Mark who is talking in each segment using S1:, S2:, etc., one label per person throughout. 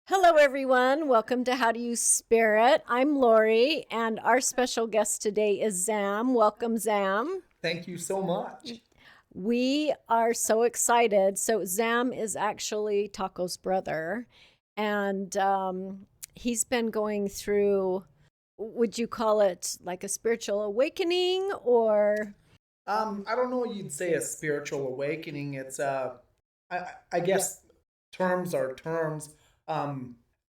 S1: Hello, everyone. Welcome to How to Use Spirit. I'm Lori, and our special guest today is Zam. Welcome, Zam.
S2: Thank you so much.
S1: We are so excited. So, Zam is actually Taco's brother, and he's been going through, would you call it like a spiritual awakening or?
S2: I don't know. You'd say a spiritual awakening. I guess terms are terms.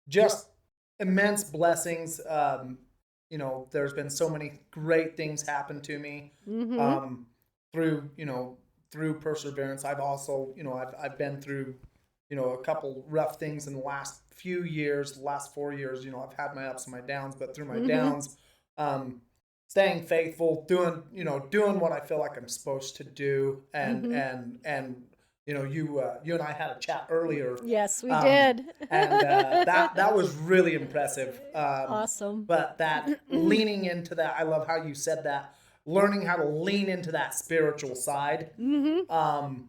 S2: Just immense blessings. There's been so many great things happen to me. Through through perseverance. I've also I've been through a couple rough things in the last few years, the last 4 years. I've had my ups and my downs, but through my downs, staying faithful, doing what I feel like I'm supposed to do, and you and I had a chat earlier.
S1: Yes, we did.
S2: And that was really impressive.
S1: Awesome.
S2: But that leaning into that, I love how you said that. Learning how to lean into that spiritual side. All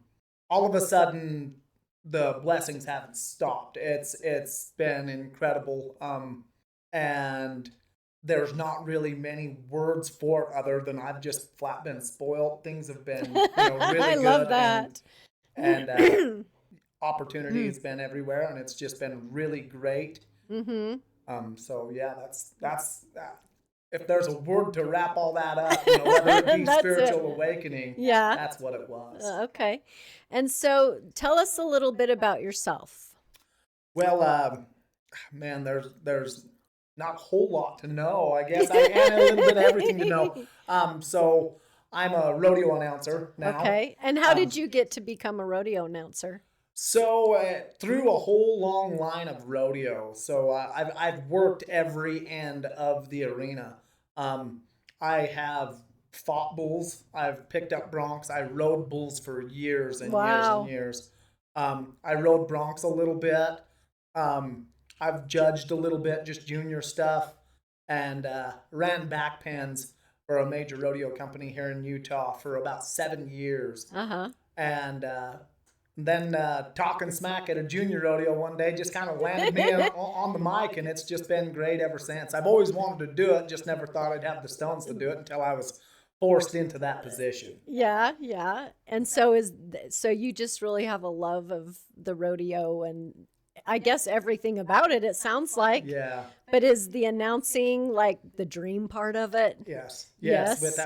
S2: of a sudden, the blessings haven't stopped. It's been incredible. And there's not really many words for it other than I've just flat been spoiled. Things have been really
S1: I
S2: good.
S1: love that.
S2: And opportunity has been everywhere, and it's just been really great. So yeah, that's that. If there's a word to wrap all that up, whether it be spiritual awakening,
S1: Yeah.
S2: that's what it was.
S1: Okay. And so tell us a little bit about yourself.
S2: Well, man, there's not a whole lot to know. I guess and a little bit of everything to know. So I'm a rodeo announcer now.
S1: Okay. And how did you get to become a rodeo announcer?
S2: So through a whole long line of rodeo. So I've worked every end of the arena. I have fought bulls. I've picked up broncs. I rode bulls for years and years and years. I rode broncs a little bit. I've judged a little bit, just junior stuff, and ran back pens for a major rodeo company here in Utah for about 7 years. And then talking smack at a junior rodeo one day just kind of landed me on the mic, and it's just been great ever since. I've always wanted to do it, just never thought I'd have the stones to do it until I was forced into that position.
S1: Yeah, yeah. And so you just really have a love of the rodeo and I guess everything about it, it sounds like.
S2: Yeah.
S1: But is the announcing like the dream part of it?
S2: Yes.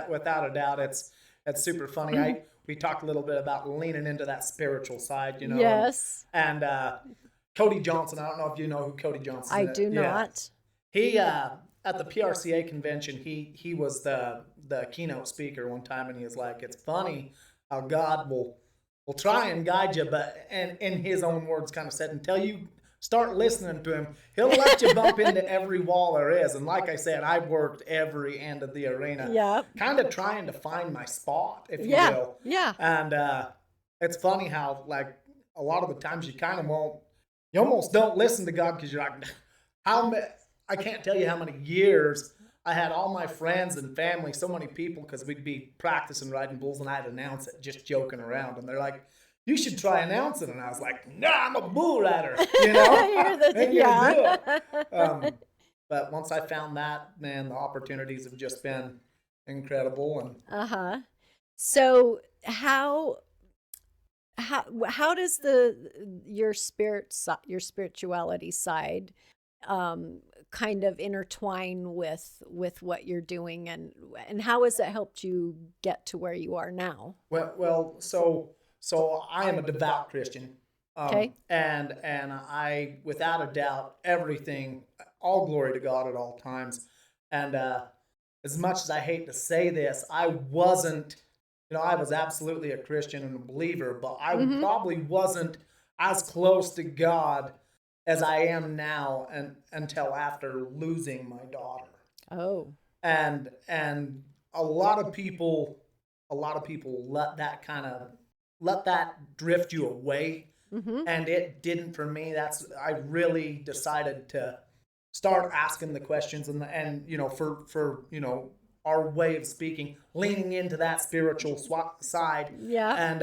S2: Without a doubt, it's super funny. We talked a little bit about leaning into that spiritual side,
S1: Yes.
S2: And Cody Johnson, I don't know if you know who Cody Johnson is.
S1: I do not.
S2: He at the PRCA convention, he was the keynote speaker one time, and he was like, "It's funny how God will try and guide you, but and in his own words, kind of said, until you start listening to him, he'll let you bump into every wall there is." And like I said, I've worked every end of the arena.
S1: Yeah.
S2: Kind of trying to find my spot, if you will.
S1: Yeah.
S2: And it's funny how, like, a lot of the times you kind of you almost don't listen to God because you're like, I can't tell you how many years I had all my friends and family, so many people, because we'd be practicing riding bulls and I'd announce it, just joking around. And they're like, "You should try announcing." And I was like, "Nah, I'm a bull rider." But once I found that, man, the opportunities have just been incredible. And
S1: So how does your spirituality side kind of intertwine with what you're doing, and how has it helped you get to where you are now?
S2: Well, so I am a devout Christian.
S1: Okay.
S2: And I, without a doubt, everything, all glory to God at all times. And as much as I hate to say this, I wasn't, I was absolutely a Christian and a believer, but I probably wasn't as close to God as I am now, and until after losing my daughter.
S1: Oh.
S2: And a lot of people let that drift you away. And it didn't for me. I really decided to start asking the questions, and for our way of speaking, leaning into that spiritual side.
S1: Yeah.
S2: And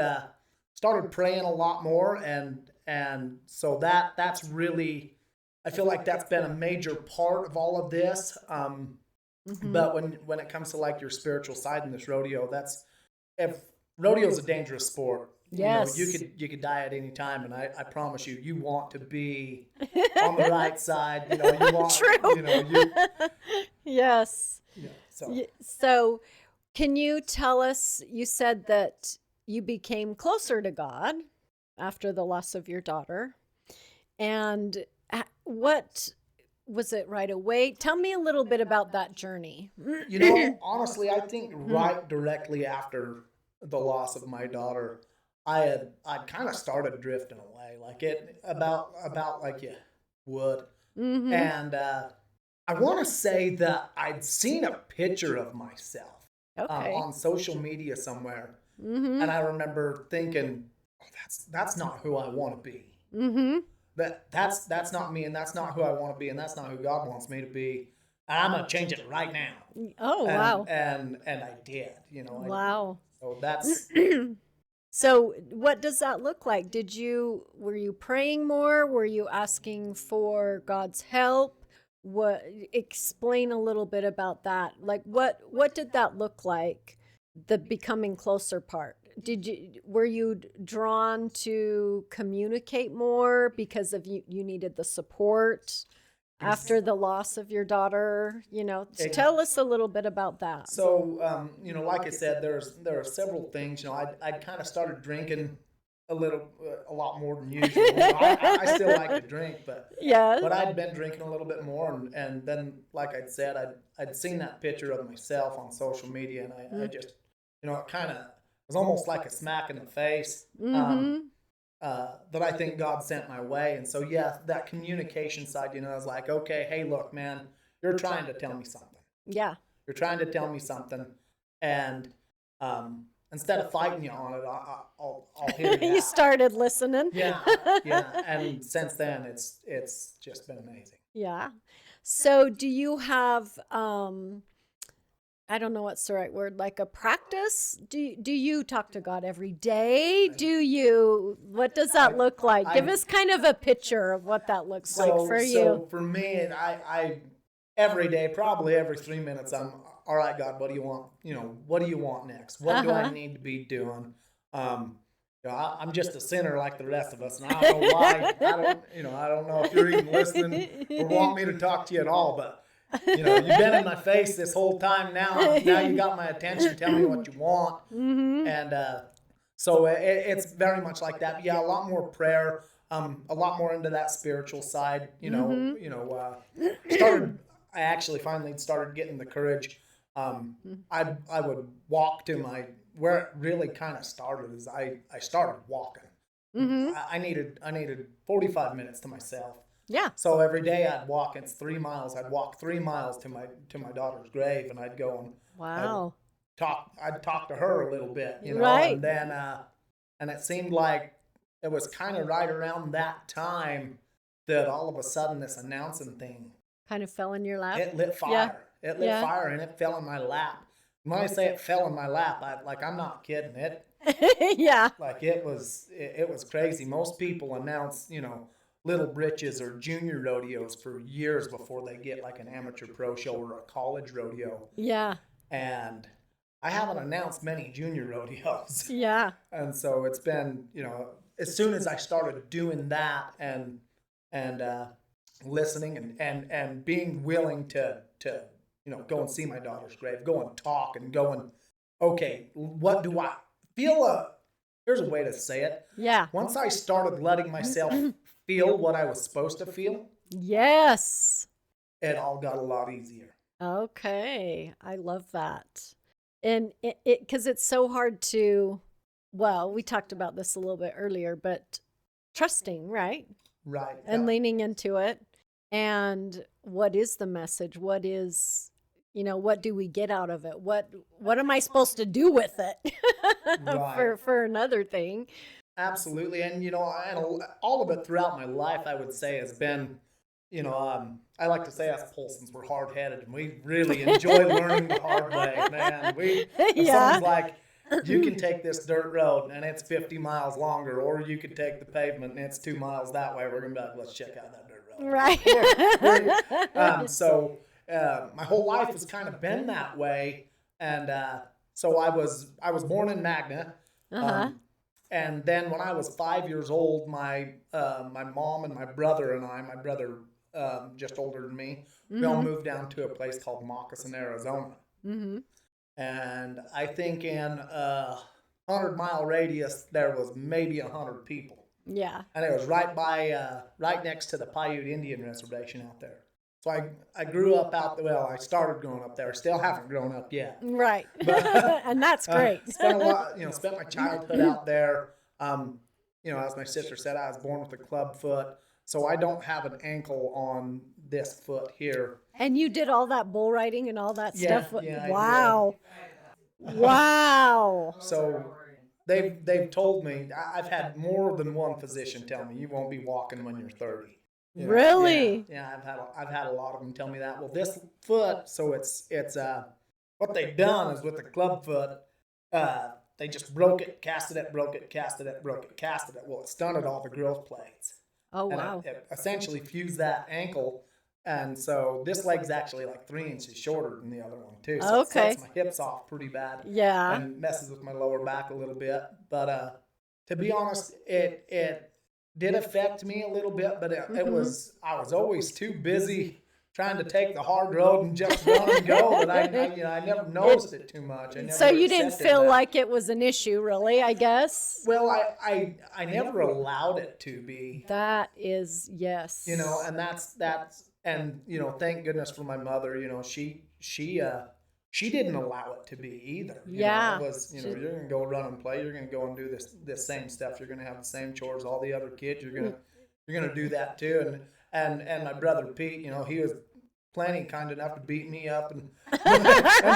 S2: started praying a lot more, and so that's really I feel like that's been a major part of all of this. But when it comes to like your spiritual side in this rodeo, if rodeo's a dangerous sport.
S1: Yes.
S2: You could die at any time, and I promise you, you want to be on the right side. You want
S1: True. Yes.
S2: So
S1: So, can you tell us? You said that you became closer to God after the loss of your daughter, and what was it right away? Tell me a little bit about that journey.
S2: honestly, I think right directly after the loss of my daughter, I'd kind of started drifting away, like it about like you would, and I want to say that I'd seen a picture of myself
S1: Okay.
S2: on social media somewhere, and I remember thinking, oh, that's not who I want to be. That's not me, and that's not who I want to be, and that's not who God wants me to be. And I'm gonna change it right now.
S1: Oh, wow.
S2: And I did,
S1: Wow.
S2: So that's
S1: So, what does that look like? Were you praying more? Were you asking for God's help? Explain a little bit about that. Like what did that look like? The becoming closer part. Were you drawn to communicate more because of you needed the support after the loss of your daughter? Tell us a little bit about that.
S2: so. Like I said, there are several things. I kind of started drinking a lot more than usual. I still like to drink, but
S1: Yeah.
S2: I'd been drinking a little bit more, and then, like I'd said, I'd seen that picture of myself on social media, and I just, it kind of was almost like a smack in the face. That I think God sent my way. And so, yeah, that communication side, I was like, okay, hey, look, man, you're trying to tell me something.
S1: Yeah.
S2: You're trying to tell me something. And instead of fighting you on it, I'll hear you
S1: You
S2: out.
S1: started listening.
S2: Yeah. And since then, it's just been amazing.
S1: Yeah. So do you have I don't know what's the right word, like a practice? Do you talk to God every day? What does that look like? Give us kind of a picture of what that looks like for you.
S2: So for me, I every day, probably every 3 minutes, I'm all right, God, what do you want? What do you want next? What do I need to be doing? I'm just a sinner like the rest of us, and I don't know why. I don't know if you're even listening or want me to talk to you at all, but you've been in my face this whole time now. Now you got my attention. Tell me what you want. And so it's very much like that. But yeah, a lot more prayer, a lot more into that spiritual side. I actually finally started getting the courage. I would walk to where it really kind of started is I started walking. I needed 45 minutes to myself.
S1: Yeah.
S2: So every day I'd walk. It's 3 miles. I'd walk 3 miles to my daughter's grave, and I'd go and
S1: Wow.
S2: I'd talk to her a little bit,
S1: Right.
S2: and then and it seemed like it was kind of right around that time that all of a sudden this announcing thing
S1: Kind of fell in your lap.
S2: it lit fire.
S1: Yeah.
S2: It lit
S1: Yeah.
S2: fire, and it fell in my lap. When I say it fell in my lap, I'm not kidding.
S1: Yeah.
S2: Like it was crazy. Most people announce, little britches or junior rodeos for years before they get like an amateur pro show or a college rodeo.
S1: Yeah.
S2: And I haven't announced many junior rodeos.
S1: Yeah.
S2: And so it's been, as soon as I started doing that and listening and being willing to go and see my daughter's grave, go and talk and go and, okay, what do I feel? Here's a way to say it.
S1: Yeah.
S2: Once I started letting myself feel what I was supposed to feel,
S1: Yes.
S2: it all got a lot easier.
S1: Okay. I love that. And because it's so hard to, well, we talked about this a little bit earlier, but trusting, right?
S2: Right.
S1: And
S2: Yeah.
S1: leaning into it. And what is the message? What is, what do we get out of it? What am I supposed to do with it?
S2: Right.
S1: for another thing.
S2: Absolutely. And, and all of it throughout my life, I would say, has been, I like to say us Poulsens were hard-headed, and we really enjoy learning the hard way, man. If someone's like, you can take this dirt road and it's 50 miles longer, or you could take the pavement and it's 2 miles that way, we're going to be like, let's check out that dirt road. know.
S1: Right.
S2: My whole life has kind of been that way, and so I was born in Magna, and then when I was 5 years old, my mom and my brother and my brother just older than me, we all moved down to a place called Moccasin, Arizona, and I think in a 100-mile radius there was maybe 100 people.
S1: Yeah.
S2: And it was right next to the Paiute Indian Reservation out there. So I grew up out there. Well, I started growing up there. Still haven't grown up yet.
S1: Right.
S2: But,
S1: and that's great.
S2: Spent a lot, spent my childhood out there. As my sister said, I was born with a club foot. So I don't have an ankle on this foot here.
S1: And you did all that bull riding and all that stuff?
S2: Yeah,
S1: wow. Wow.
S2: So they've told me, I've had more than one physician tell me you won't be walking when you're 30.
S1: Really?
S2: Yeah, I've had a lot of them tell me that. Well, this foot, so it's what they've done is with the club foot, they just broke it, casted it, broke it, casted it, broke it, casted it. Well, it stunted all the growth plates.
S1: Oh,
S2: and
S1: wow.
S2: It essentially fused that ankle. And so this leg's actually like 3 inches shorter than the other one too. So it sets my hips off pretty bad.
S1: Yeah.
S2: And messes with my lower back a little bit. But to be honest, it did affect me a little bit, but I was always too busy trying to take the hard road and just run and go that I never noticed it too much.
S1: So you didn't feel like it was an issue, really, I guess?
S2: Well, I never allowed it to be.
S1: That is, yes.
S2: And that's and thank goodness for my mother. She didn't allow it to be either.
S1: Yeah.
S2: It was, you're going to go run and play. You're going to go and do this same stuff. You're going to have the same chores all the other kids. You're going to do that too. And my brother Pete, he was plenty kind enough to beat me up and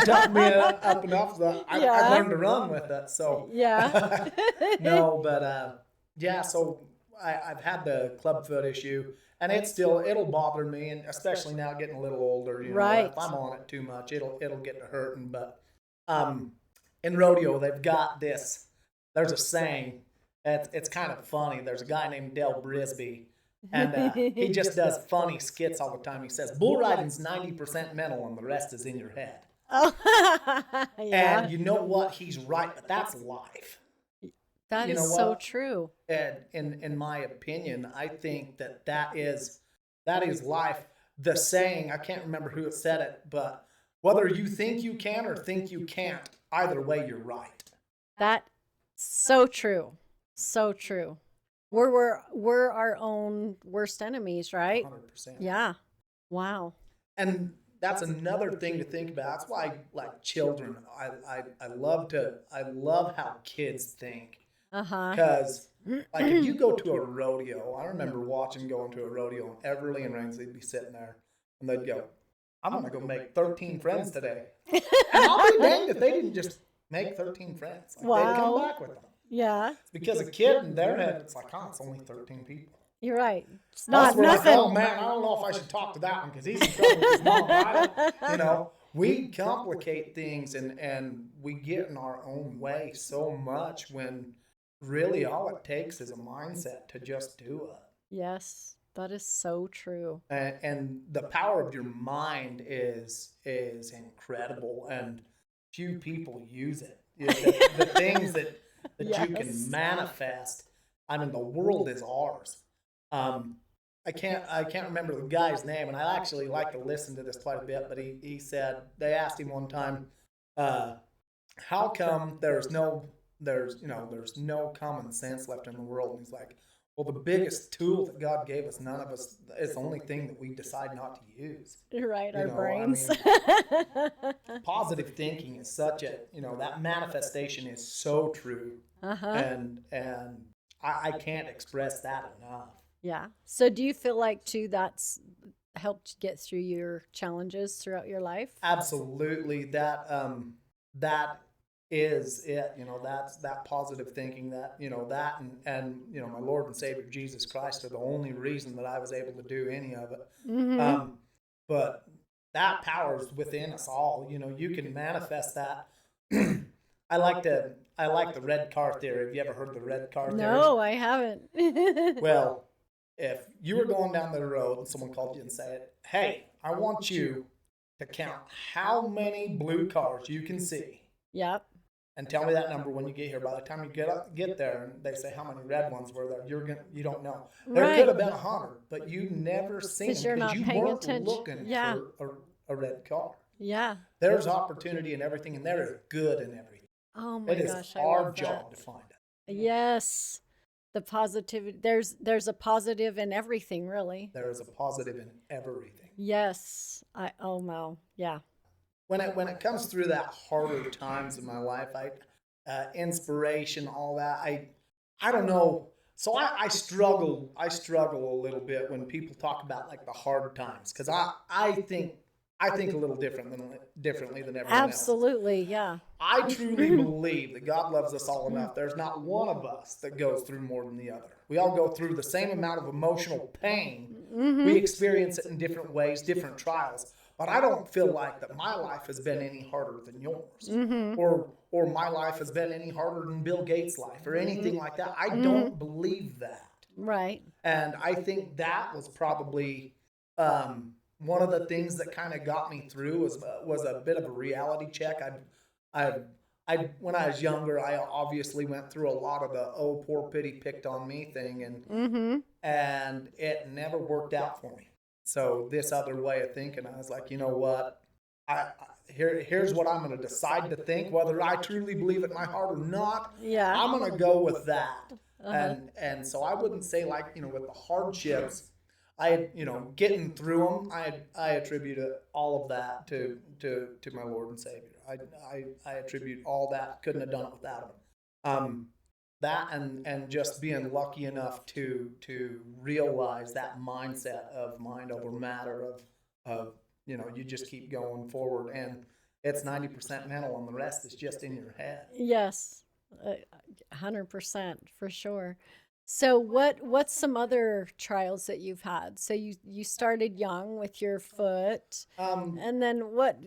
S2: tough me up enough that I learned to run with it. So
S1: yeah.
S2: No, but so I've had the clubfoot issue. And it'll bother me, and especially now getting a little older.
S1: Right.
S2: If I'm on it too much, it'll get to hurting. But in rodeo, they've got this. There's a saying. It's kind of funny. There's a guy named Del Brisby, and he just does funny skits all the time. He says, "Bull riding's 90% mental, and the rest is in your head."
S1: Oh, yeah.
S2: And you know what? He's right, but that's life.
S1: That is so true.
S2: And in my opinion, I think that is life. The saying, I can't remember who said it, but whether you think you can or think you can't, either way, you're right.
S1: That's so true. So true. We're our own worst enemies, right?
S2: 100%.
S1: Yeah. Wow.
S2: And that's another thing to think about. That's why, like children, I love how kids think. Because like if you go to a rodeo, I remember going to a rodeo, and Everly and Rings, they'd be sitting there and they'd go, "I'm gonna go make 13 friends today." And I'll be danged if they didn't just make 13 friends. They'd come back with them.
S1: Yeah.
S2: It's because a kid in their head, it's like, it's only 13 people.
S1: You're right. It's not
S2: we're
S1: nothing.
S2: Like, oh man, I don't know if I should talk to that one because he's in trouble with his mom. We complicate things and we get in our own way so much when really all it takes is a mindset to just do it.
S1: Yes, that is so true.
S2: And the power of your mind is incredible, and few people use it. The things that
S1: Yes.
S2: you can manifest. I mean, the world is ours. I can't remember the guy's name, and I actually like to listen to this quite a bit. But he said, they asked him one time, how come there's no common sense left in the world? And he's like, well, the biggest tool that God gave us, none of us, is the only thing that we decide not to use.
S1: You're right, our brains.
S2: Positive thinking is such a, that manifestation is so true. And I can't express that enough.
S1: Yeah. So do you feel like too that's helped get through your challenges throughout your life?
S2: Absolutely. That is it. That's that positive thinking, that and my Lord and Savior Jesus Christ are the only reason that I was able to do any of it. But that power is within us all. You can manifest that. I like the red car theory. Have you ever heard the red car theory?
S1: No, I haven't.
S2: Well, if you were going down the road and someone called you and said, "Hey, I want you to count how many blue cars you can see.
S1: Yep.
S2: And tell me that number when you get here." By the time you get there, and they say how many red ones were there, you don't know. There
S1: Right.
S2: could have been 100, but you never seen them
S1: You're
S2: because
S1: not
S2: you
S1: paying
S2: weren't
S1: attention.
S2: looking
S1: Yeah.
S2: for a red car.
S1: Yeah.
S2: There's opportunity in everything, and there is good in everything.
S1: Oh my
S2: It is
S1: gosh, I
S2: our
S1: love
S2: job
S1: that.
S2: to find it.
S1: Yes. The positivity, there's a positive in everything, really.
S2: There is a positive in everything.
S1: Yes. Oh no. Yeah.
S2: When it comes through that harder times in my life, inspiration, all that, I don't know. So I struggle a little bit when people talk about like the hard times, because I think a little differently than everyone else.
S1: Absolutely. Yeah.
S2: I truly believe that God loves us all enough. There's not one of us that goes through more than the other. We all go through the same amount of emotional pain. We experience it in different ways, different trials. But I don't feel like that my life has been any harder than yours, or my life has been any harder than Bill Gates' life, or anything like that. I don't believe that.
S1: Right.
S2: And I think that was probably one of the things that kind of got me through was a bit of a reality check. When I was younger, I obviously went through a lot of the "oh, poor pity picked on me" thing, and it never worked out for me. So this other way of thinking, I was like, you know what? Here's what I'm going to decide to think, whether I truly believe it in my heart or not.
S1: Yeah.
S2: I'm going to go with that. And so I wouldn't say, like, with the hardships, getting through them, I attribute all of that to my Lord and Savior. I attribute all that. Couldn't have done it without him. That and just being lucky enough to realize that mindset of mind over matter, of you just keep going forward, and it's 90% mental and the rest is just in your head.
S1: Yes. 100% for sure. So what's some other trials that you've had? So you started young with your foot, and then what,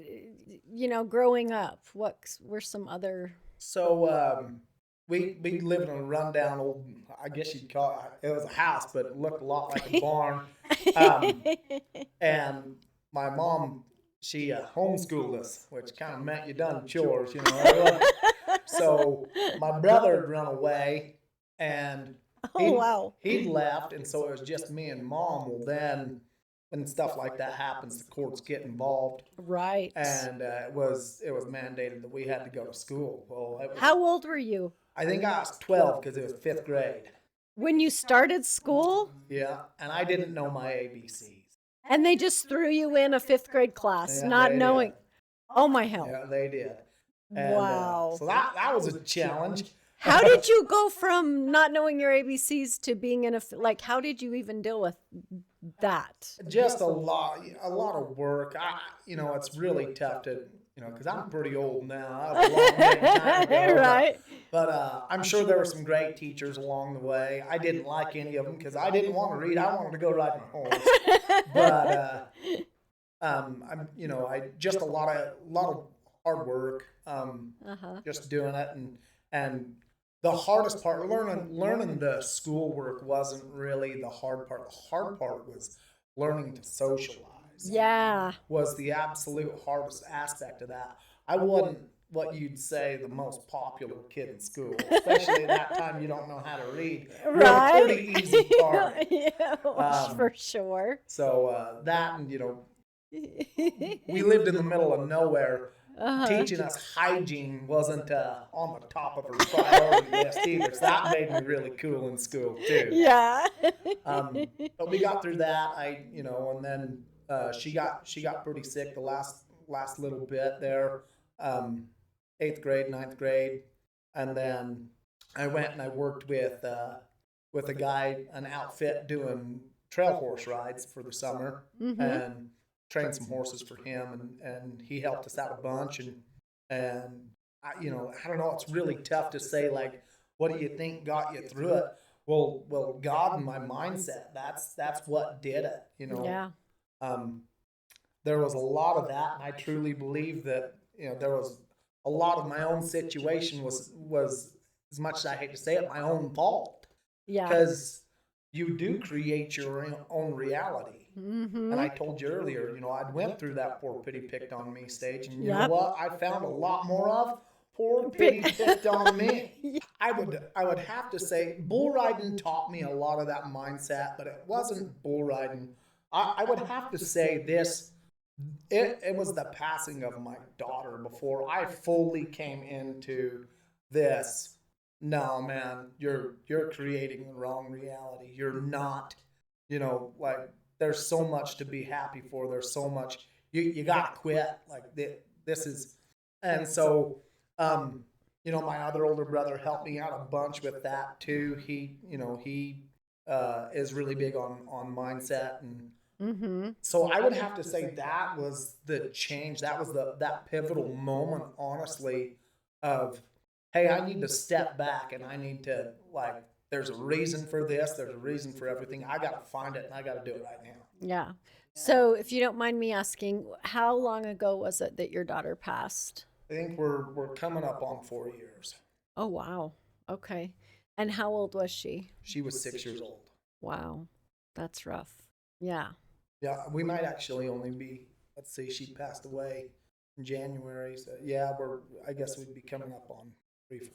S1: growing up, what were some other?
S2: So we lived in a rundown old, I guess you'd call it was a house, but it looked a lot like a barn. And my mom, she homeschooled us, which kind of meant you done chores, So my brother had run away, and he'd left, and so it was just me and Mom. Well, then when stuff like that happens, the courts get involved,
S1: Right.
S2: and it was mandated that we had to go to school. Well,
S1: How old were you
S2: I think I was 12 because it was 5th grade.
S1: when you started school?
S2: Yeah, and I didn't know my ABCs.
S1: And they just threw you in a 5th grade class,
S2: Yeah,
S1: not
S2: they
S1: knowing.
S2: did.
S1: Oh my hell.
S2: Yeah, they did. And,
S1: Wow.
S2: so that was a challenge.
S1: How did you go from not knowing your ABCs to being in how did you even deal with that?
S2: Just a lot of work. It's really tough to, because I'm pretty old now. That was a long time ago.
S1: Right.
S2: But I'm sure there were some great teachers along the way. I didn't like any of them because I didn't want to read. I wanted to go ride my horse. But I just a lot of hard work. Just doing it, and the hardest part, learning the schoolwork wasn't really the hard part. The hard part was learning to socialize.
S1: Yeah.
S2: Was the absolute hardest aspect of that. I wasn't what you'd say the most popular kid in school, especially at that time. You don't know how to read. You're
S1: Right.
S2: a pretty easy target.
S1: Yeah, for sure.
S2: So that, and we lived in the middle of nowhere. Teaching us hygiene wasn't on the top of her priority list either. So that made me really cool in school too.
S1: Yeah.
S2: But we got through that. And then she got pretty sick the last little bit there, 8th grade, 9th grade, and then I went and I worked with a guy, an outfit doing trail horse rides for the summer, and trained some horses for him, and he helped us out a bunch, and I don't know, it's really tough to say, like, what do you think got you through it? Well, God and my mindset, that's what did it,
S1: Yeah.
S2: There was a lot of that, and I truly believe that, there was a lot of my own situation was, as much as I hate to say it, my own fault.
S1: Yeah.
S2: Because you do create your own reality. And I told you earlier, I'd went through that poor pity picked on me stage, and you know what? I found a lot more of poor pity picked on me. I would have to say bull riding taught me a lot of that mindset, but it wasn't bull riding. I would have to say this. It was the passing of my daughter before I fully came into this. No, man, you're creating the wrong reality. You're not, like there's so much to be happy for. There's so much you gotta quit. Like this is, and so, my other older brother helped me out a bunch with that too. He is really big on mindset, and so I would have to say that was the change. That was that pivotal moment, honestly, of hey, I need to step back and I need to, like, there's a reason for this, there's a reason for everything. I got to find it and I got to do it right now.
S1: Yeah. So, if you don't mind me asking, how long ago was it that your daughter passed?
S2: I think we're coming up on 4 years.
S1: Oh, wow. Okay. And how old was she?
S2: She was 6 years old.
S1: Wow. That's rough. Yeah.
S2: Yeah, we might actually only be, let's see, she passed away in January. So yeah, I guess we'd be coming up on 3-4 years.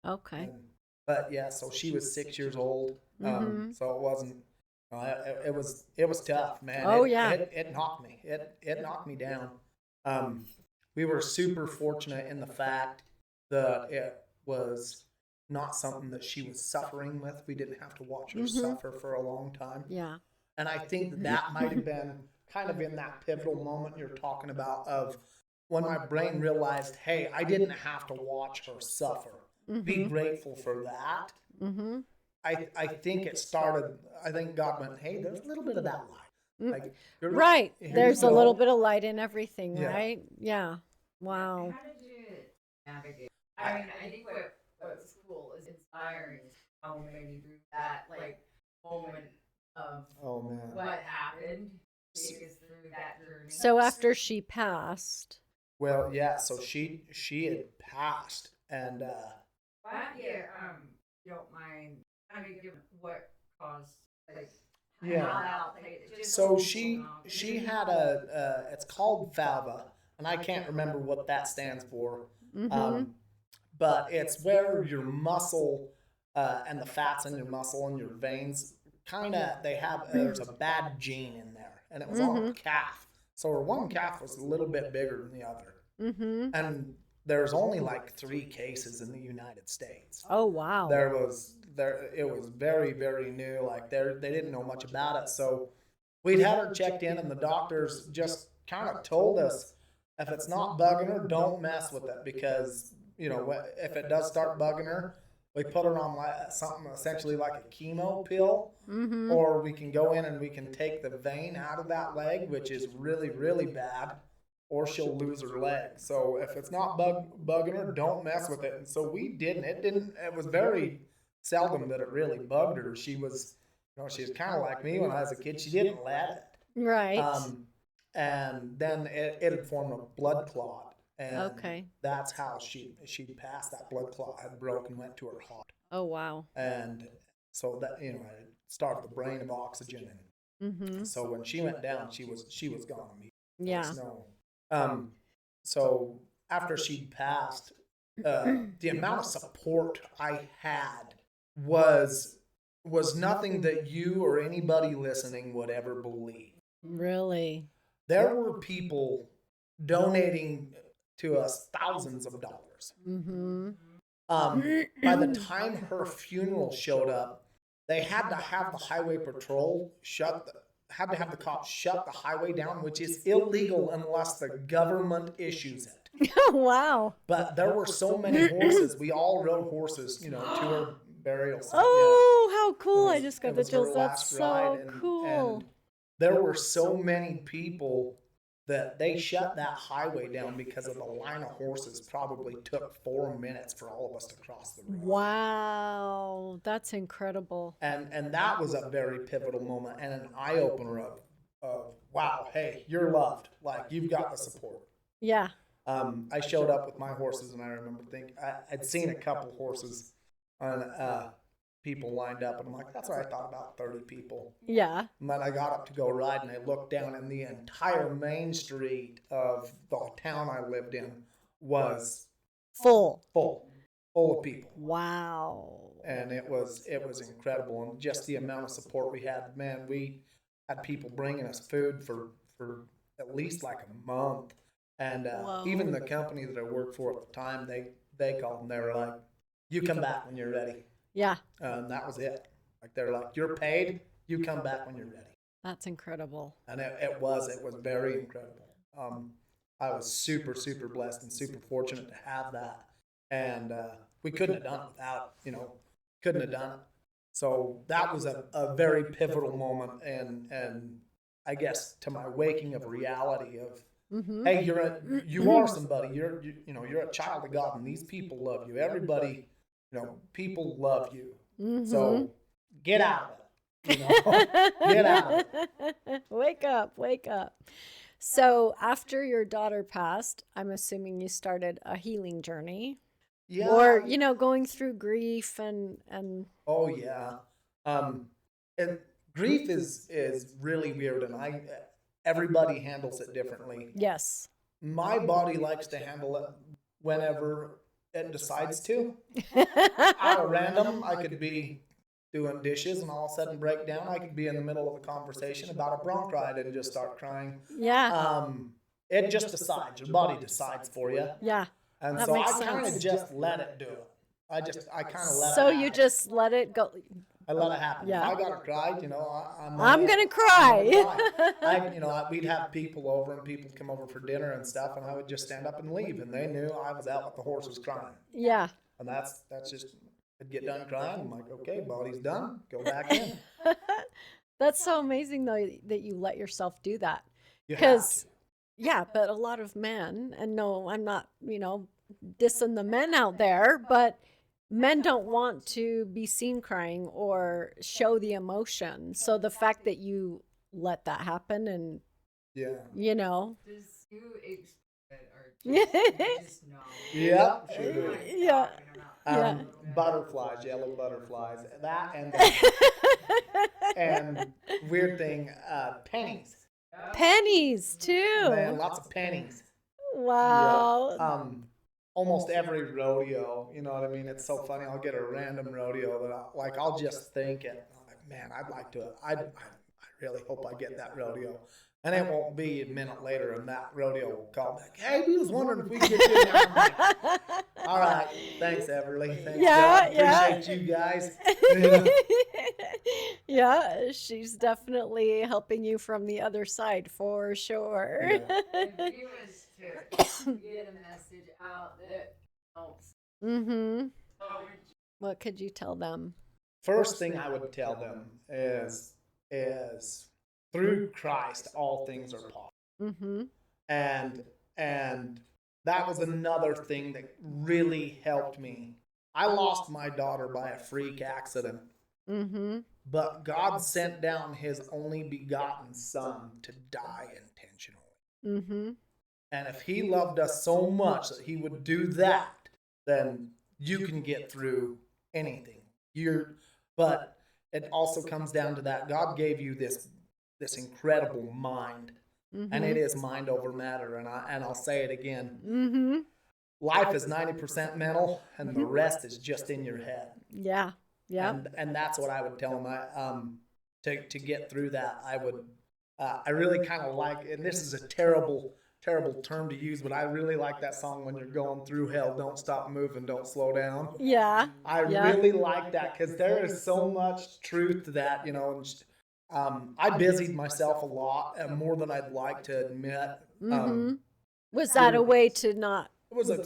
S1: Okay.
S2: But yeah, so she was 6 years old. So it wasn't, it was tough, man.
S1: Oh,
S2: It knocked me. It knocked me down. We were super fortunate in the fact that it was not something that she was suffering with. We didn't have to watch her suffer for a long time.
S1: Yeah.
S2: And I think that might have been kind of in that pivotal moment you're talking about of when my brain realized, hey, I didn't have to watch her suffer. Be grateful for that. I think it started, I think God went, hey, there's a little bit of that light. Like,
S1: right. There's a little bit of light in everything,
S2: Yeah.
S1: right? Yeah. Wow.
S3: How did you navigate? I mean, I think what's cool is inspiring is how many through that moment of
S2: Oh man.
S3: what happened. Take us through that journey.
S1: So, after she passed,
S2: Well, yeah, so she had passed, and
S3: Yeah, you don't mind kind of giving what caused
S2: Yeah.
S3: how just
S2: so she had it's called FAVA, and I can't remember what that stands for. But it's where your muscle and the fats in your muscle and your veins kind of there's a bad gene in there, and it was on her calf. So her one calf was a little bit bigger than the other, and there's only like 3 cases in the United States.
S1: oh, wow.
S2: It was very, very new. Like they didn't know much about it, so we'd had her checked in, and the doctors just kind of told us, if it's not bugging her, don't mess with it, because if it does start bugging her, we put her on something essentially like a chemo pill, or we can go in and we can take the vein out of that leg, which is really, really bad, or she'll lose her leg. So if it's not bugging her, don't mess with it. And so we didn't. It was very seldom that it really bugged her. She was, she was kind of like me when I was a kid. She didn't let it.
S1: Right.
S2: And then it had formed a blood clot. And
S1: Okay.
S2: that's how she passed. That blood clot had broke and went to her heart.
S1: Oh, wow.
S2: And so that, it starved the brain of oxygen. And so when she went down, she was gone immediately.
S1: Yeah.
S2: So after she passed, the amount of support I had was nothing that you or anybody listening would ever believe.
S1: Really?
S2: There were people donating to us thousands of dollars. By the time her funeral showed up, they had to have the highway patrol had to have the cops shut the highway down, which is illegal unless the government issues it.
S1: Wow.
S2: But there were so many horses. We all rode horses, to her burial site.
S1: Oh, how cool. I just got
S2: It
S1: the
S2: was her
S1: chills. That's
S2: last
S1: so
S2: ride,
S1: cool.
S2: and there were so many people that they shut that highway down because of the line of horses. Probably took 4 minutes for all of us to cross the road.
S1: Wow. That's incredible.
S2: And that was a very pivotal moment and an eye-opener of wow, hey, you're loved. Like, you've got the support.
S1: Yeah.
S2: I showed up with my horses, and I remember thinking, I'd seen a couple horses on people lined up, and I'm like, that's what I thought, about 30 people.
S1: Yeah.
S2: And then I got up to go ride, and I looked down, and the entire main street of the town I lived in was
S1: Full.
S2: full of people.
S1: Wow.
S2: And it was incredible, and just the amount of support we had. Man, we had people bringing us food for at least like a month, and even the company that I worked for at the time, they called, and they were like, "You come back when you're ready."
S1: Yeah.
S2: That was it. Like, they're like, "You're paid. You come back when you're ready."
S1: That's incredible.
S2: And it was very incredible. I was super blessed and super fortunate to have that, and we couldn't have done it without, couldn't have done it. So that was a very pivotal moment, and I guess to my waking of reality of, hey, you are somebody. You're a child of God, and these people love you. Everybody, people love you. So get out of it. Get out of it.
S1: Wake up. So after your daughter passed, I'm assuming you started a healing journey.
S2: Yeah.
S1: Or, going through grief and
S2: Oh yeah. And grief is really weird, and everybody handles it differently.
S1: yes.
S2: My body likes to handle it whenever it decides to. Out of random, I could be doing dishes and all of a sudden break down. I could be in the middle of a conversation about a bronch ride and just start crying.
S1: Yeah.
S2: It just decides. Your body decides for you.
S1: Yeah.
S2: And
S1: That
S2: so I
S1: makes
S2: kind of
S1: sense.
S2: just let it do it. I kind of let it
S1: So
S2: happen.
S1: you just let it go.
S2: I let it happen.
S1: Yeah.
S2: If I gotta cry,
S1: I'm gonna cry.
S2: We'd have people over, and people come over for dinner and stuff, and I would just stand up and leave, and they knew I was out with the horses crying.
S1: Yeah.
S2: And that's just, I'd get done crying. I'm like, okay, body's done. Go back in.
S1: That's so amazing though that you let yourself do that.
S2: You have
S1: Because
S2: to.
S1: yeah, but a lot of men, and no, I'm not, dissing the men out there, but men don't want to be seen crying or show the emotion. So the fact that you let that happen and,
S2: Yeah.
S3: Does you express it, or you just know?
S2: Yeah,
S3: You're
S2: sure do.
S3: like
S1: Yeah.
S3: talking about
S2: Butterflies, yellow butterflies, that, and weird thing, pennies.
S1: Pennies too.
S2: Man, lots of pennies.
S1: Wow.
S2: Yeah. Almost every rodeo, you know what I mean? It's so funny. I'll get a random rodeo that I'll just think it. I'm like, man, I'd like to. I really hope I get that rodeo. And it won't be a minute later, and that rodeo will call back. Hey, we was wondering if we could get you in there. I'm like, all right, thanks, Everly. Thanks,
S1: Yeah,
S2: God.
S1: yeah.
S2: Appreciate you guys.
S1: Yeah, she's definitely helping you from the other side for sure.
S2: Yeah.
S3: if you was to get a message out that helps.
S1: Mm-hmm.
S3: What would you
S1: What could you tell them?
S2: First thing I would tell them is through Christ all things are possible.
S1: Mm-hmm.
S2: And that was another thing that really helped me. I lost my daughter by a freak accident,
S1: Mm-hmm.
S2: but God sent down his only begotten son to die intentionally.
S1: Mm-hmm.
S2: And if he loved us so much that he would do that, then you can get through anything. But it also comes down to that God gave you this incredible mind, and it is mind over matter. And I'll say it again.
S1: Mm-hmm.
S2: Life is 90% mental, and the rest is just in your head.
S1: Yeah. Yeah.
S2: And that's what I would tell them. To get through that, I really kind of like, and this is a terrible term to use, but I really like that song, When You're Going Through Hell, Don't Stop Moving, Don't Slow Down.
S1: Yeah.
S2: I really like that, because there is so much truth to that, I busied myself a lot, more than I'd like to admit.
S1: Mm-hmm. Was that a way to not
S2: It was a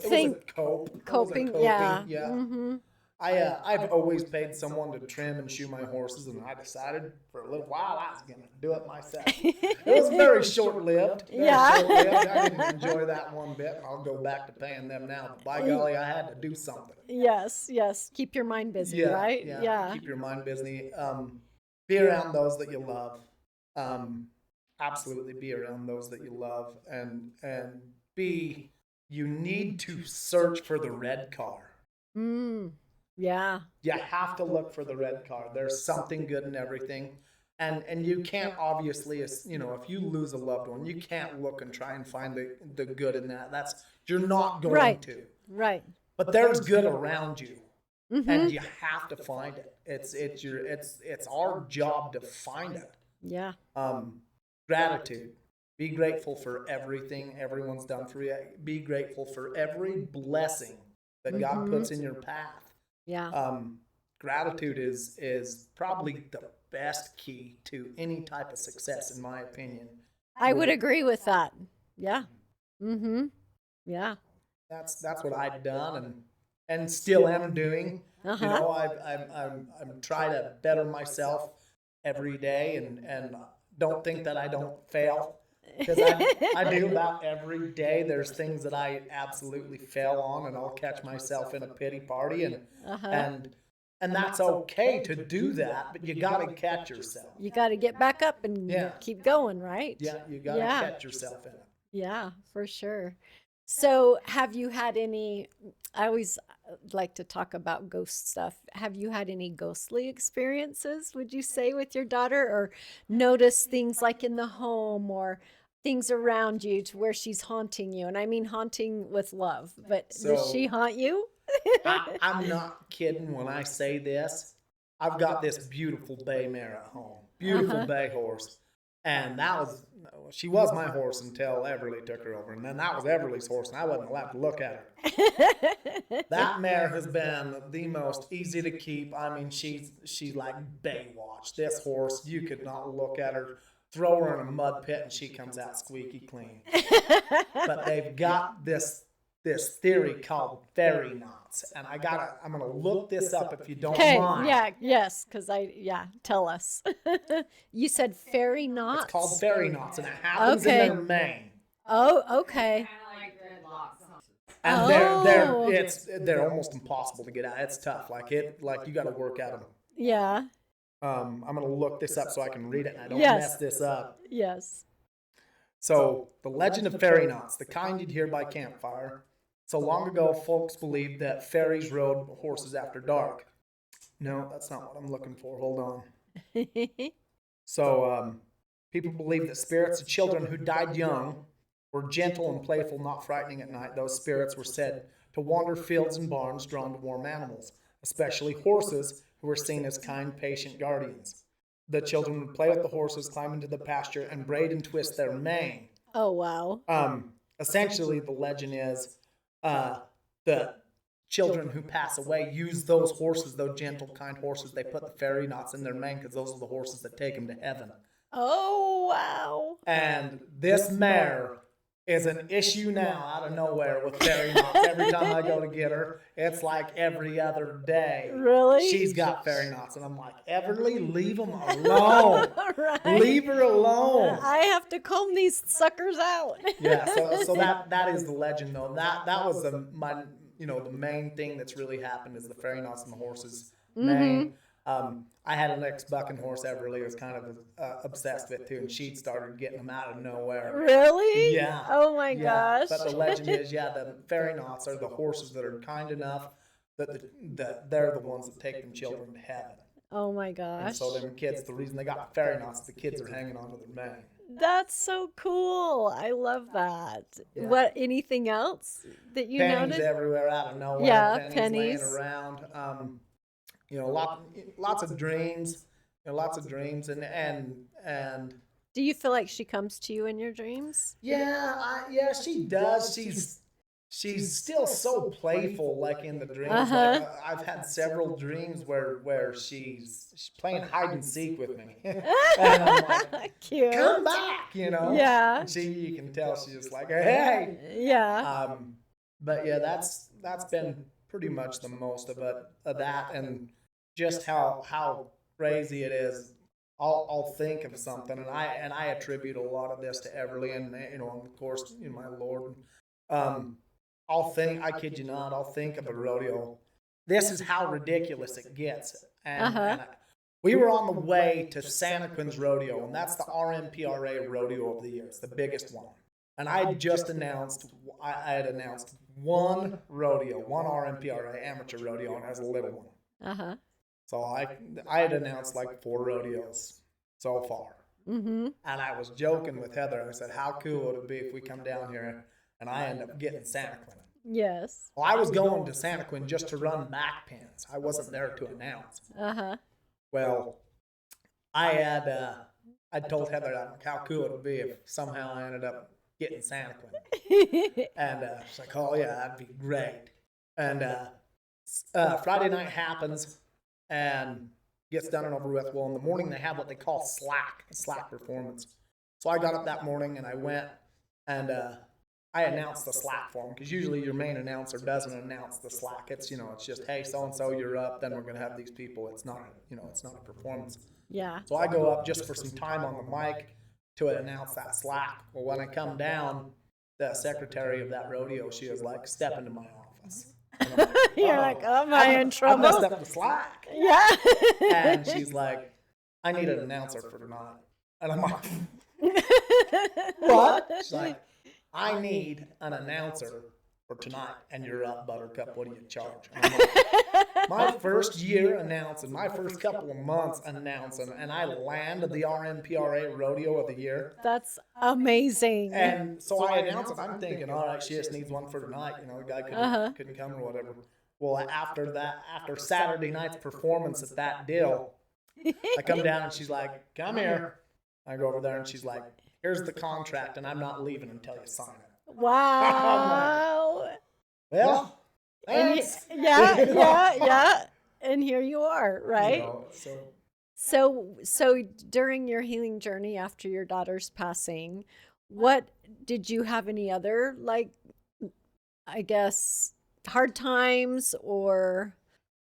S2: cope.
S1: coping?
S2: It was a
S1: Yeah.
S2: coping, yeah.
S1: Mm-hmm.
S2: I've always paid someone to trim and shoe my horses, and I decided for a little while I was going to do it myself. It was very short-lived.
S1: Yeah.
S2: I didn't enjoy that one bit. I'll go back to paying them now. But by golly, I had to do something.
S1: Yes. Yes. Keep your mind busy, right? Yeah.
S2: Keep your mind busy. Be around those that you love. Absolutely be around those that you love, and you need to search for the red car.
S1: Mm. Yeah.
S2: You have to look for the red card. There's something good in everything. And you can't obviously, you know, if you lose a loved one, you can't look and try and find the good in that. You're not going
S1: Right.
S2: to.
S1: Right.
S2: But there's good around you.
S1: Mm-hmm.
S2: And you have to find it. It's our job to find it.
S1: Yeah.
S2: Gratitude. Be grateful for everything everyone's done for you. Be grateful for every blessing that God puts in your path.
S1: Yeah.
S2: Gratitude is probably the best key to any type of success, in my opinion.
S1: I would agree with that. Yeah. Mm-hmm. Yeah.
S2: That's what I've done and still am doing.
S1: Uh-huh.
S2: You know, I'm trying to better myself every day, and don't think that I don't fail, because I do about every day. There's things that I absolutely fail on, and I'll catch myself in a pity party, and that's okay to do that, but you got to catch yourself.
S1: You got to get back up and
S2: Yeah.
S1: keep going, right?
S2: Yeah, you got to
S1: Yeah.
S2: catch yourself in it.
S1: Yeah, for sure. So, have you had any? I always like to talk about ghost stuff. Have you had any ghostly experiences, would you say, with your daughter, or notice things like in the home or things around you to where she's haunting you? And I mean haunting with love, but does she haunt you?
S2: I'm not kidding when I say this. I've got this beautiful bay mare at home, beautiful bay horse, and she was my horse until Everly took her over, and then that was Everly's horse, and I wasn't allowed to look at her. That mare has been the most easy to keep. I mean, she's like Baywatch. This horse, you could not look at her, throw her in a mud pit, and she comes out squeaky clean. But they've got this theory called fairy knots, and I'm gonna look this up if you don't mind.
S1: Yeah, yes, because tell us. You said fairy knots?
S2: It's called fairy knots, and it happens in their mane.
S1: Oh, okay.
S3: Kind of like dreadlocks.
S2: And they're almost impossible to get out. It's tough. Like you got to work at them.
S1: Yeah.
S2: I'm gonna look this up so I can read it and I don't mess this up.
S1: Yes.
S2: So, the legend of fairy knots, the kind you'd hear by campfire. So long ago, folks believed that fairies rode horses after dark. No, that's not what I'm looking for. Hold on. So, people believed that spirits of children who died young were gentle and playful, not frightening at night. Those spirits were said to wander fields and barns drawn to warm animals, especially horses, who were seen as kind, patient guardians. The children would play with the horses, climb into the pasture, and braid and twist their mane.
S1: Oh, wow.
S2: Essentially, the legend is the children who pass away use those horses, those gentle, kind horses. They put the fairy knots in their mane because those are the horses that take them to heaven.
S1: Oh, wow.
S2: And this mare is an issue now out of nowhere with fairy knots. Every time I go to get her, it's like every other day.
S1: Really?
S2: She's got fairy knots. And I'm like, Everly, leave them alone.
S1: Right.
S2: Leave her alone.
S1: I have to comb these suckers out.
S2: Yeah, so that is the legend, though. That was the main thing that's really happened is the fairy knots and the horses' mane. I had an ex-bucking horse, Everly, was kind of obsessed with it too, and she'd started getting them out of nowhere.
S1: Really?
S2: Yeah.
S1: Oh my gosh.
S2: But the legend is, the fairy knots are the horses that are kind enough that they're the ones that take them children to heaven.
S1: Oh my gosh.
S2: And so them kids, the reason they got fairy knots, the kids are hanging onto their mane.
S1: That's so cool. I love that.
S2: Yeah.
S1: What? Anything else that you
S2: pennies
S1: noticed?
S2: everywhere out of nowhere.
S1: Yeah,
S2: pennies laying around. Lots of dreams. Lots of dreams, and.
S1: Do you feel like she comes to you in your dreams?
S2: Yeah, she does. She's still so playful, like in the dreams. Like, I've had several dreams where she's playing hide and seek with me, and I'm like,
S1: cute.
S2: Come back,
S1: Yeah.
S2: And you can tell she's just like, hey.
S1: Yeah.
S2: But yeah, that's been pretty much the most of that, and just how crazy it is. I'll think of something, and I attribute a lot of this to Everly, and of course, my Lord. I'll think, I kid you not, I'll think of a rodeo. This is how ridiculous it gets. And we were on the way to Santa Quinn's Rodeo, and that's the RMPRA rodeo of the year. It's the biggest one. And I just announced, I had announced one rodeo, one RMPRA amateur rodeo, and it was a little one.
S1: Uh-huh.
S2: So I had announced like 4 rodeos so far.
S1: Mm-hmm.
S2: And I was joking with Heather. I said, how cool would it be if we come down here and I end up getting Santa Quinn?
S1: Yes.
S2: Well, I was going to Santa Quinn just to run back pins. I wasn't there to announce.
S1: Uh-huh.
S2: Well, I told Heather how cool it would be if somehow I ended up getting Santa Quinn. And she's like, oh yeah, that'd be great. And Friday night happens and gets done and over with. Well, in the morning they have what they call slack performance. So I got up that morning and I went and I announced the slack for them, because usually your main announcer doesn't announce the slack. It's, it's just, hey, so and so, you're up. Then we're gonna have these people. It's not, it's not a performance.
S1: Yeah.
S2: So I go up just for some time on the mic to announce that slack. Well, when I come down, the secretary of that rodeo, she was like, step into my office. Like,
S1: You're like, am I in trouble?
S2: I messed up the slack.
S1: Yeah.
S2: And she's like, I need an announcer for tonight. And I'm like, what? She's like, I need an announcer for tonight, and you're up, Buttercup. What do you charge? And I'm like, my first year announcing, my first couple of months announcing, and I landed the RMPRA Rodeo of the Year.
S1: That's amazing.
S2: And so I announced it. I'm thinking, all right, she just needs one for tonight. The guy couldn't come or whatever. Well, after Saturday night's performance at that deal, I come down and she's like, come here. I go over there and she's like, here's the contract, and I'm not leaving until you sign it.
S1: Wow.
S2: Well, thanks.
S1: Yeah. And here you are, right? So during your healing journey after your daughter's passing, what did you have any other, like, I guess, hard times or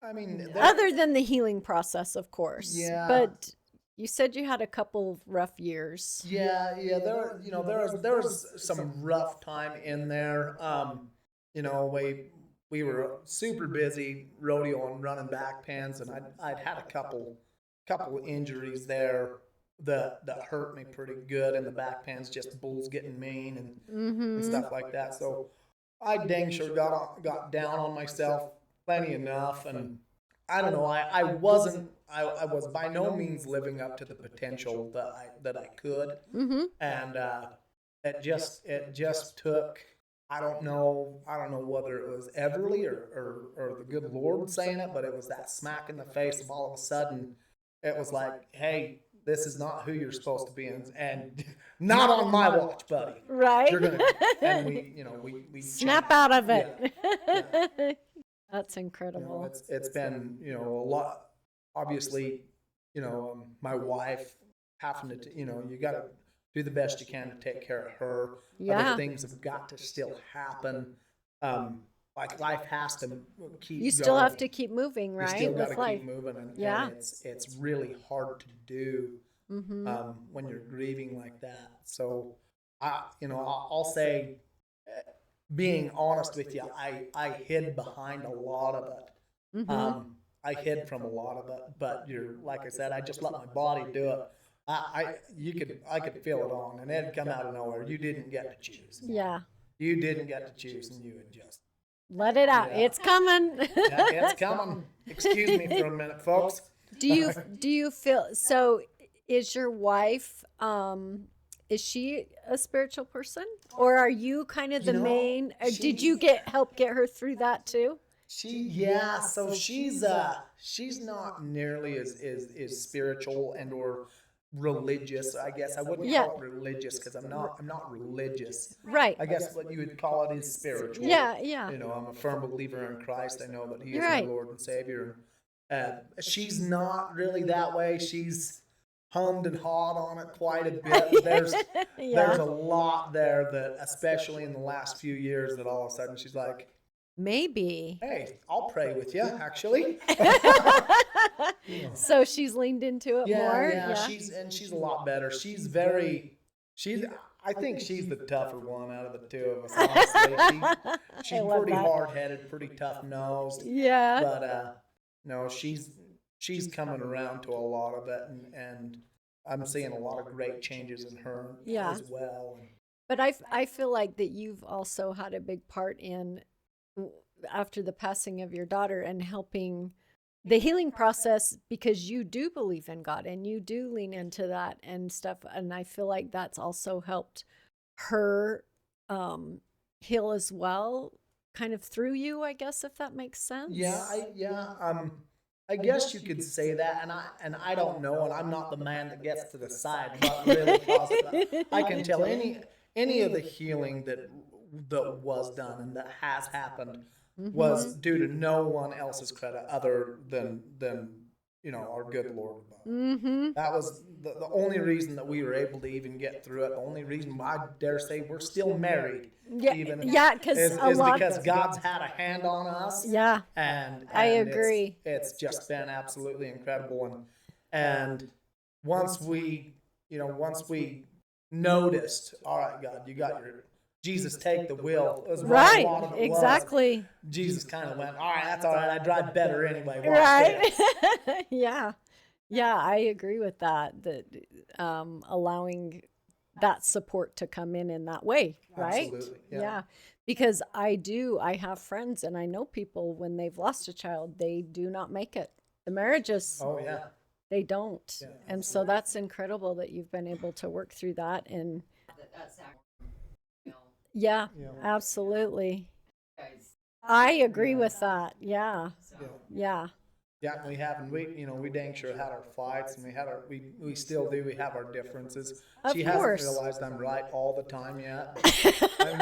S1: other than the healing process, of course.
S2: Yeah.
S1: But you said you had a couple of rough years.
S2: Yeah. There was some rough time in there. We were super busy rodeo and running back pins, and I'd had a couple injuries there that hurt me pretty good in the back pins, just bulls getting mean and stuff like that. So I dang sure got down on myself plenty enough, and I don't know. I was by no means living up to the potential that I could, and it just took. I don't know whether it was Everly or the good Lord saying it, but it was that smack in the face of all of a sudden. It was like, hey, this is not who you're supposed to be, and not on my watch, buddy.
S1: Right.
S2: You're gonna, and we
S1: snap out of it.
S2: Yeah.
S1: That's incredible.
S2: It's been a lot. Obviously, my wife having to you got to do the best you can to take care of her.
S1: Yeah.
S2: Other things have got to still happen. Like life has to keep.
S1: You still
S2: going.
S1: have to keep moving, right?
S2: You still got
S1: with
S2: to
S1: life.
S2: keep moving, and it's really hard to do when you're grieving like that. So I'll say, being honest with you, I hid behind a lot of it. I hid from a lot of it, but like I said, I just let my body do it. I could feel it on, and it'd come out of nowhere. You didn't get to choose.
S1: Yeah.
S2: You didn't get to choose, and you would just
S1: let it out. Yeah. It's coming.
S2: Yeah, it's coming. Excuse me for a minute, folks.
S1: Do you feel so? Is your wife is she a spiritual person, or are you kind of the main? Did you help get her through that too?
S2: So she's not nearly as spiritual and or religious. I guess I wouldn't call it religious, because I'm not religious.
S1: Right.
S2: I guess what you would call it is spiritual.
S1: Yeah.
S2: I'm a firm believer in Christ. I know that He is my Lord and Savior. She's not really that way. She's hummed and hawed on it quite a bit. There's a lot there that, especially in the last few years, that all of a sudden she's like,
S1: maybe.
S2: Hey, I'll pray with you, actually.
S1: So she's leaned into it more.
S2: Yeah, she's a lot better. I think she's the tougher one out of the two of us, honestly. She's pretty hard-headed, pretty tough-nosed.
S1: Yeah.
S2: But no, she's coming around to a lot of it, and I'm seeing a lot of great changes in her as well.
S1: But I feel like that you've also had a big part in, after the passing of your daughter, and helping the healing process, because you do believe in God and you do lean into that and stuff. And I feel like that's also helped her heal as well, kind of through you, I guess, if that makes sense.
S2: I guess you could say that, and I don't know, and I'm not the man that gets to decide what really caused it. I can tell any of the healing that was done and that has happened was due to no one else's credit other than our good Lord above. That was the only reason that we were able to even get through it. The only reason I dare say we're still married,
S1: because
S2: is because God's had a hand on us.
S1: Yeah,
S2: and
S1: I agree.
S2: It's just been absolutely incredible, and once we noticed, all right, God, you got your Jesus, take the wheel.
S1: Right, exactly.
S2: Jesus kind of went, all right, that's all right. I drive better anyway.
S1: Right. Yeah, I agree with that. That allowing that support to come in that way, right?
S2: Absolutely,
S1: yeah. Because I have friends and I know people, when they've lost a child, they do not make it. The marriages.
S2: Oh yeah.
S1: They don't.
S2: Yeah,
S1: and so that's incredible that you've been able to work through that. And yeah, absolutely. I agree with that. Yeah.
S2: Yeah, we have, and we dang sure had our fights, and we still do. We have our differences.
S1: Of
S2: She
S1: course.
S2: hasn't realized I'm right all the time yet.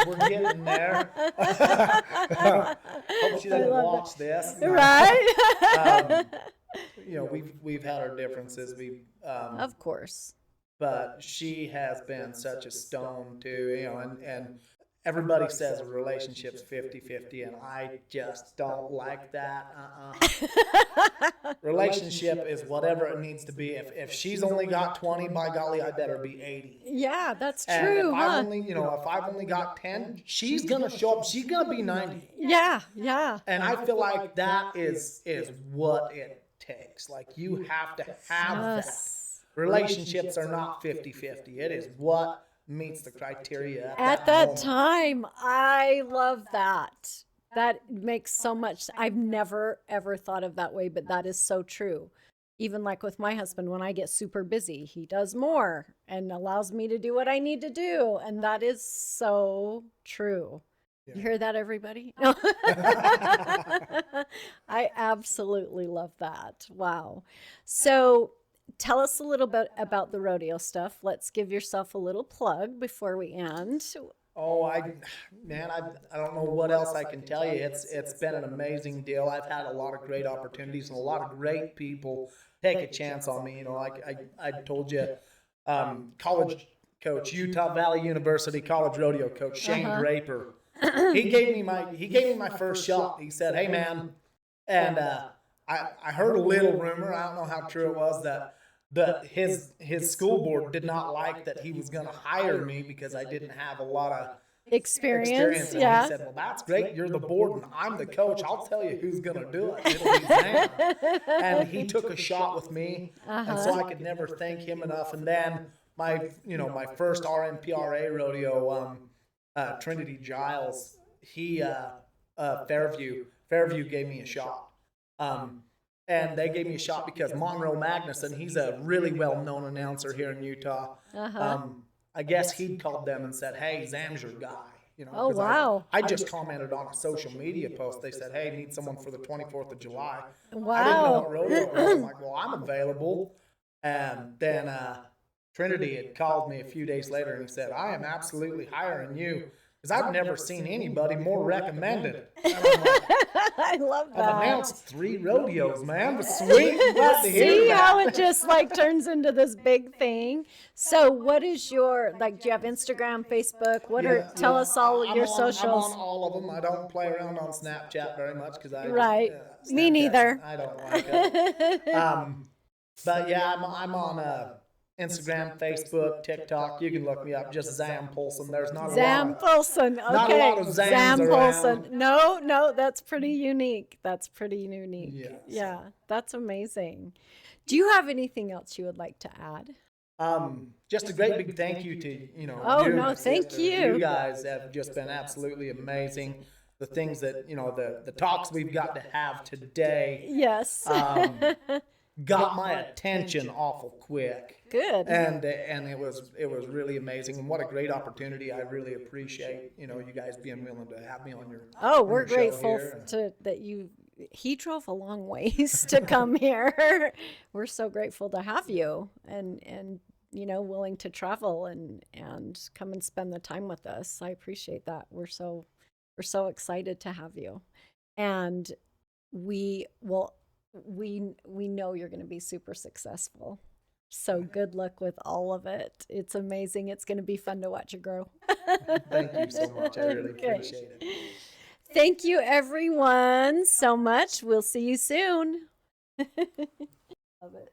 S2: We're getting there. Hope she doesn't watch this.
S1: Right.
S2: We've had our differences.
S1: Of course.
S2: But she has been such a stone too, and everybody says a relationship's 50-50, and I just don't like that. Relationship is whatever it needs to be. If she's only got 20, by golly, I better be 80.
S1: Yeah, that's
S2: And
S1: true.
S2: if I've only got 10, she's gonna show up. She's gonna be 90.
S1: Yeah.
S2: And I feel like that is what it takes. Like, you have to have that. Relationships are not 50-50. It is what meets the criteria
S1: at that time. I love that. That makes so much. I've never ever thought of that way, but that is so true. Even like with my husband, when I get super busy, he does more and allows me to do what I need to do, and that is so true. Yeah. You hear that, everybody? No. I absolutely love that. Wow. So tell us a little bit about the rodeo stuff. Let's give yourself a little plug before we end.
S2: Oh, I don't know what else I can tell you. It's been an amazing deal. I've had a lot of great opportunities and a lot of great people take a chance on me. Like I told you, college coach, Utah Valley University college rodeo coach Shane Draper. He gave me my first shot. He said, "Hey man," and I heard a little rumor. I don't know how true it was, that his school board did not like that he was going to hire me because I didn't have a lot of experience. And
S1: yeah.
S2: He said, "Well, that's great. You're the board and I'm the coach. I'll tell you who's going to do it. It'll be Zam." And he took a shot with me, and so I could never thank him enough. And then my first RMPRA rodeo, Trinity Giles, he Fairview gave me a shot. And they gave me a shot because Monroe Magnuson, he's a really well-known announcer here in Utah. I guess he'd called them and said, "Hey, Zam's your guy."
S1: Oh, wow.
S2: I just commented on a social media post. They said, "Hey, need someone for the 24th of July."
S1: Wow.
S2: I didn't know what rodeo was. I'm like, "Well, I'm available." And then Trinity had called me a few days later and he said, "I am absolutely hiring you, because I've never seen anybody more recommended."
S1: I love that.
S2: I've announced 3 rodeos, man. But sweet. Glad to hear
S1: See
S2: that.
S1: how it just like turns into this big thing. So what is your, like, do you have Instagram, Facebook? Tell us all your socials.
S2: I'm on all of them. I don't play around on Snapchat very much because
S1: Right. Me neither.
S2: I don't like it. But yeah, I'm on Instagram, Facebook, TikTok. You can look me up. Just Zam Poulsen. There's not a
S1: Zam Poulsen. Okay.
S2: Not a lot of Zams
S1: Zam Poulsen.
S2: around.
S1: No, that's pretty unique.
S2: Yes.
S1: Yeah, that's amazing. Do you have anything else you would like to add?
S2: Just a great big thank you to,
S1: Oh,
S2: you,
S1: no,
S2: my
S1: thank
S2: sister.
S1: you.
S2: You guys have just been absolutely amazing. The things that, the talks we've got to have today,
S1: Yes.
S2: got my attention awful quick.
S1: Good.
S2: And it was really amazing, and what a great opportunity. I really appreciate, you guys being willing to have me on your
S1: Oh,
S2: on
S1: we're
S2: your show
S1: grateful
S2: here.
S1: that he drove a long ways to come here. We're so grateful to have you and willing to travel and come and spend the time with us. I appreciate that. We're so excited to have you. And we will we know you're going to be super successful. So good luck with all of it. It's amazing. It's going to be fun to watch you grow.
S2: Thank you so much. I really
S1: Okay.
S2: appreciate it.
S1: Thank you, everyone, so much. We'll see you soon. Love it.